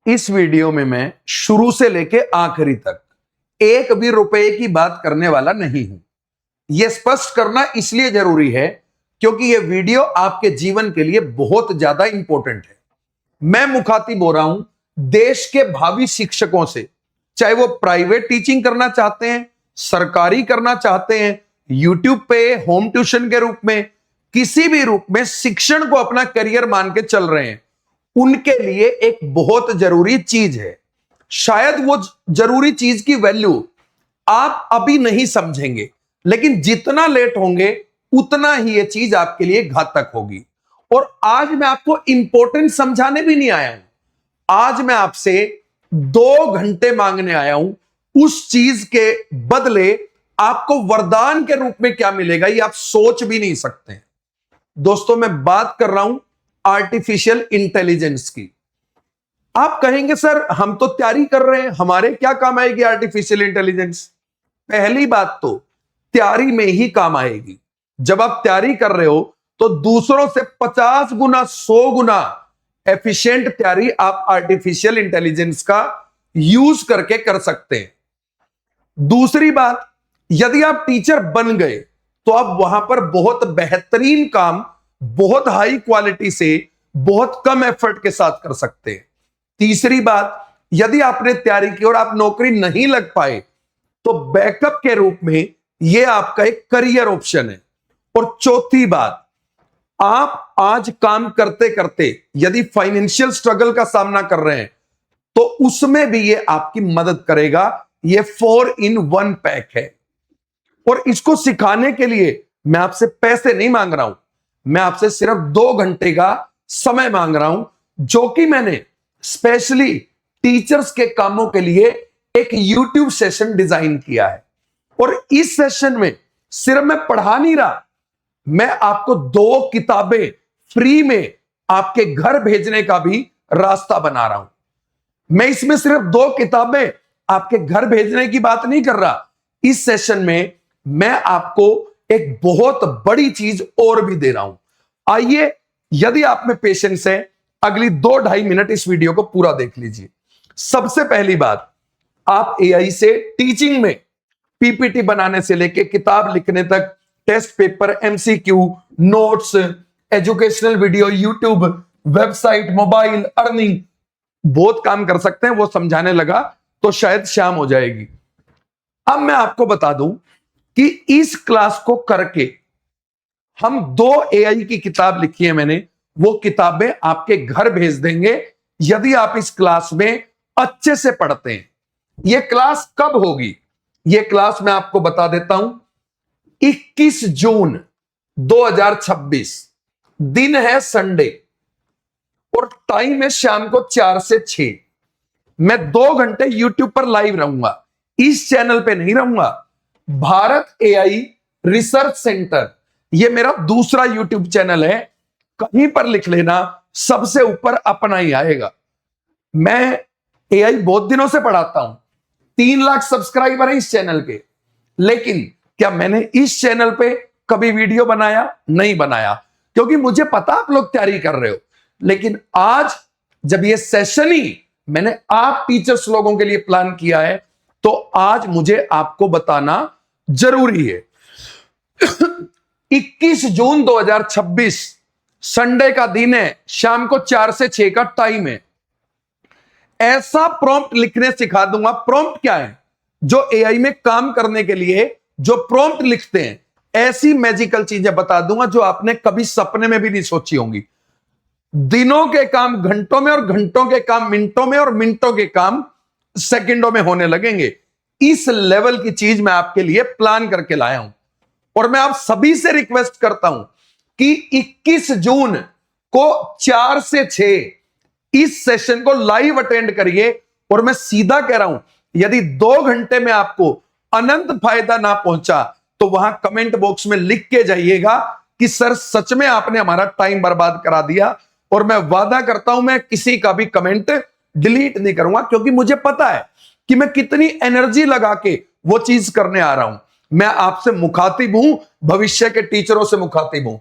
इस वीडियो में मैं शुरू से लेके आखिरी तक एक भी रुपए की बात करने वाला नहीं हूं। यह स्पष्ट करना इसलिए जरूरी है क्योंकि यह वीडियो आपके जीवन के लिए बहुत ज्यादा इंपॉर्टेंट है। मैं मुखातिब हो रहा हूं देश के भावी शिक्षकों से, चाहे वो प्राइवेट टीचिंग करना चाहते हैं, सरकारी करना चाहते हैं, यूट्यूब पे होम ट्यूशन के रूप में, किसी भी रूप में शिक्षण को अपना करियर मान के चल रहे हैं, उनके लिए एक बहुत जरूरी चीज है। शायद वो जरूरी चीज की वैल्यू आप अभी नहीं समझेंगे, लेकिन जितना लेट होंगे उतना ही ये चीज आपके लिए घातक होगी। और आज मैं आपको इंपॉर्टेंट समझाने भी नहीं आया हूं, आज मैं आपसे 2 घंटे मांगने आया हूं। उस चीज के बदले आपको वरदान के रूप में क्या मिलेगा ये आप सोच भी नहीं सकते। दोस्तों, मैं बात कर रहा हूं आर्टिफिशियल इंटेलिजेंस की। आप कहेंगे सर हम तो तैयारी कर रहे हैं, हमारे क्या काम आएगी आर्टिफिशियल इंटेलिजेंस? पहली बात तो तैयारी में ही काम आएगी। जब आप तैयारी कर रहे हो तो दूसरों से 50 गुना 100 गुना एफिशिएंट तैयारी आप आर्टिफिशियल इंटेलिजेंस का यूज करके कर सकते हैं। दूसरी बात, यदि आप टीचर बन गए तो आप वहां पर बहुत बेहतरीन काम बहुत हाई क्वालिटी से बहुत कम एफर्ट के साथ कर सकते हैं। तीसरी बात, यदि आपने तैयारी की और आप नौकरी नहीं लग पाए तो बैकअप के रूप में यह आपका एक करियर ऑप्शन है। और चौथी बात, आप आज काम करते करते यदि फाइनेंशियल स्ट्रगल का सामना कर रहे हैं तो उसमें भी यह आपकी मदद करेगा। यह 4 in 1 पैक है। और इसको सिखाने के लिए मैं आपसे पैसे नहीं मांग रहा हूं, मैं आपसे सिर्फ 2 घंटे का समय मांग रहा हूं, जो कि मैंने स्पेशली टीचर्स के कामों के लिए एक YouTube सेशन डिजाइन किया है। और इस सेशन में सिर्फ मैं पढ़ा नहीं रहा, मैं आपको 2 किताबें फ्री में आपके घर भेजने का भी रास्ता बना रहा हूं। मैं इसमें सिर्फ 2 किताबें आपके घर भेजने की बात नहीं कर रहा, इस सेशन में मैं आपको एक बहुत बड़ी चीज और भी दे रहा हूं। आइए, यदि आप में पेशेंस है, अगली 2-2.5 मिनट इस वीडियो को पूरा देख लीजिए। सबसे पहली बात, आप एआई से टीचिंग में पीपीटी बनाने से लेके किताब लिखने तक, test paper, MCQ, notes, educational video, YouTube, website, mobile, earning, बहुत काम कर सकते हैं। वो समझाने लगा तो शायद शाम हो जाएगी। अब मैं आपको बता दूं कि इस क्लास को करके हम 2 एआई की किताब लिखी है मैंने, वो किताबें आपके घर भेज देंगे यदि आप इस क्लास में अच्छे से पढ़ते हैं। यह क्लास कब होगी? यह क्लास मैं आपको बता देता हूं, 21 जून 2026, दिन है संडे और टाइम है शाम को 4 से 6। मैं 2 घंटे यूट्यूब पर लाइव रहूंगा, इस चैनल पे नहीं रहूंगा। भारत एआई रिसर्च सेंटर, यह मेरा दूसरा यूट्यूब चैनल है, कहीं पर लिख लेना, सबसे ऊपर अपना ही आएगा। मैं एआई बहुत दिनों से पढ़ाता हूं, 3 लाख सब्सक्राइबर है इस चैनल के, लेकिन क्या मैंने इस चैनल पे कभी वीडियो बनाया? नहीं बनाया, क्योंकि मुझे पता आप लोग तैयारी कर रहे हो। लेकिन आज जब ये सेशन ही मैंने आप टीचर्स लोगों के लिए प्लान किया है तो आज मुझे आपको बताना जरूरी है। 21 जून 2026 संडे का दिन है, शाम को 4 से 6 का टाइम है। ऐसा प्रॉम्प्ट लिखने सिखा दूंगा। प्रॉम्प्ट क्या है? जो एआई में काम करने के लिए जो प्रॉम्प्ट लिखते हैं, ऐसी मैजिकल चीजें बता दूंगा जो आपने कभी सपने में भी नहीं सोची होंगी। दिनों के काम घंटों में और घंटों के काम मिनटों में और मिनटों के काम सेकंडों में होने लगेंगे। इस लेवल की चीज मैं आपके लिए प्लान करके लाया हूं। और मैं आप सभी से रिक्वेस्ट करता हूं कि 21 जून को 4 से 6 इस सेशन को लाइव अटेंड करिए। और मैं सीधा कह रहा हूं, यदि 2 घंटे में आपको अनंत फायदा ना पहुंचा तो वहां कमेंट बॉक्स में लिख के जाइएगा कि सर सच में आपने हमारा टाइम बर्बाद करा दिया। और मैं वादा करता हूं मैं किसी का भी कमेंट डिलीट नहीं करूंगा, क्योंकि मुझे पता है कि मैं कितनी एनर्जी लगा के वो चीज करने आ रहा हूं। मैं आपसे मुखातिब हूं, भविष्य के टीचरों से मुखातिब हूं।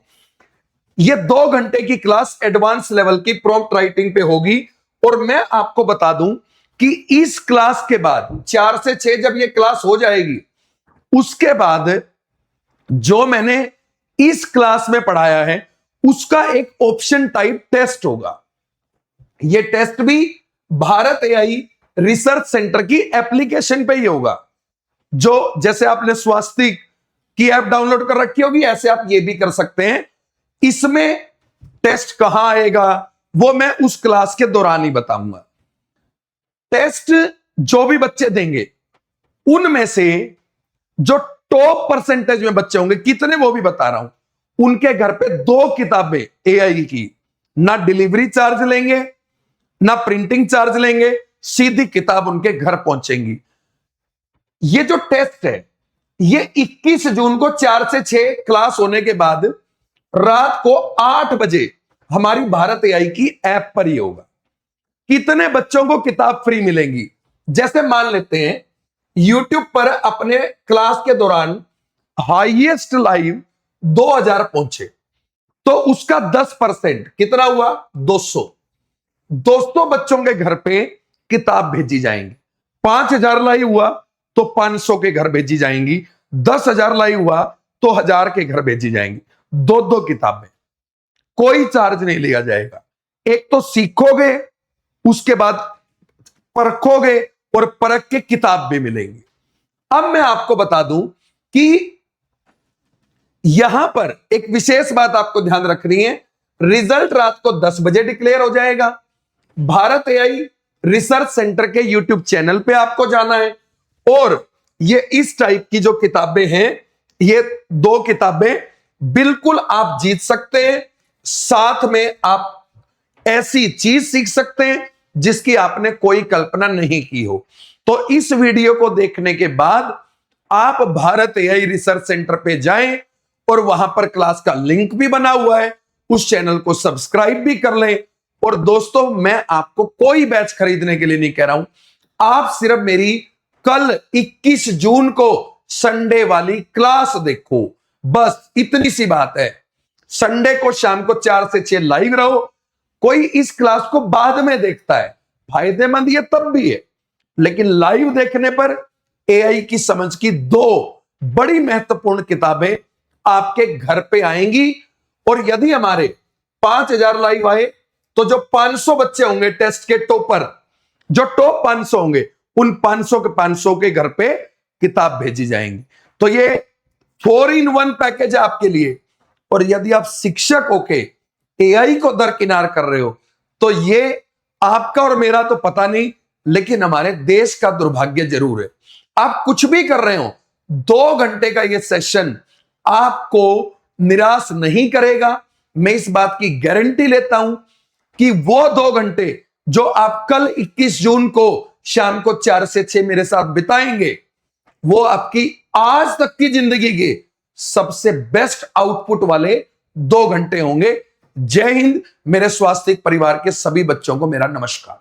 ये 2 घंटे की क्लास एडवांस लेवल की प्रॉम्प्ट राइटिंग पे होगी और मैं आपको बता दूं कि इस क्लास के बाद 4 से 6 जब ये क्लास हो जाएगी, उसके बाद जो मैंने इस क्लास में पढ़ाया है उसका एक ऑप्शन टाइप टेस्ट होगा। यह टेस्ट भी भारत एआई रिसर्च सेंटर की एप्लीकेशन पे ही होगा। जो जैसे आपने स्वास्तिक की ऐप डाउनलोड कर रखी होगी, ऐसे आप ये भी कर सकते हैं। इसमें टेस्ट कहां आएगा वो मैं उस क्लास के दौरान ही बताऊंगा। टेस्ट जो भी बच्चे देंगे उनमें से जो टॉप परसेंटेज में बच्चे होंगे, कितने वो भी बता रहा हूं, उनके घर पे 2 किताबें एआई की, ना डिलीवरी चार्ज लेंगे ना प्रिंटिंग चार्ज लेंगे, सीधी किताब उनके घर पहुंचेंगी। ये जो टेस्ट है ये 21 जून को 4 से 6 क्लास होने के बाद रात को 8 बजे हमारी भारत एआई की ऐप पर ही होगा। कितने बच्चों को किताब फ्री मिलेंगी? जैसे मान लेते हैं YouTube पर अपने क्लास के दौरान हाईएस्ट लाइव 2000 पहुंचे, तो उसका 10% कितना हुआ? 200 बच्चों के घर पे किताब भेजी जाएंगी। 5000 लाइव हुआ तो 500 के घर भेजी जाएंगी। 10,000 लाइव हुआ तो 1000 के घर भेजी जाएंगी। 2 किताबें, कोई चार्ज नहीं लिया जाएगा। एक तो सीखोगे, उसके बाद परखोगे और परख के किताब भी मिलेंगी। अब मैं आपको बता दूं कि यहां पर एक विशेष बात आपको ध्यान रखनी है। रिजल्ट रात को 10 बजे डिक्लेयर हो जाएगा। भारत एआई रिसर्च सेंटर के यूट्यूब चैनल पे आपको जाना है और ये इस टाइप की जो किताबें हैं, ये 2 किताबें बिल्कुल आप जीत सकते हैं। साथ में आप ऐसी चीज सीख सकते हैं जिसकी आपने कोई कल्पना नहीं की हो। तो इस वीडियो को देखने के बाद आप भारत एआई रिसर्च सेंटर पे जाएं और वहां पर क्लास का लिंक भी बना हुआ है, उस चैनल को सब्सक्राइब भी कर लें। और दोस्तों, मैं आपको कोई बैच खरीदने के लिए नहीं कह रहा हूं, आप सिर्फ मेरी कल 21 जून को संडे वाली क्लास देखो, बस इतनी सी बात है। संडे को शाम को 4 से 6 लाइव रहो। कोई इस क्लास को बाद में देखता है, फायदेमंद ये तब भी है, लेकिन लाइव देखने पर एआई की समझ की 2 बड़ी महत्वपूर्ण किताबें आपके घर पे आएंगी। और यदि हमारे 5000 लाइव आए तो जो 500 बच्चे होंगे टेस्ट के टॉपर, जो टॉप 500 होंगे, उन 500 के 500 के घर पे किताब भेजी जाएंगी। तो ये 4-in-1 पैकेज है आपके लिए। और यदि आप शिक्षक होके एआई को दरकिनार कर रहे हो तो ये आपका और मेरा तो पता नहीं, लेकिन हमारे देश का दुर्भाग्य जरूर है। आप कुछ भी कर रहे हो, 2 घंटे का ये सेशन आपको निराश नहीं करेगा। मैं इस बात की गारंटी लेता हूं कि वो 2 घंटे जो आप कल 21 जून को शाम को 4 से 6 मेरे साथ बिताएंगे, वो आपकी आज तक की जिंदगी के सबसे बेस्ट आउटपुट वाले 2 घंटे होंगे। जय हिंद। मेरे स्वास्थ्य परिवार के सभी बच्चों को मेरा नमस्कार।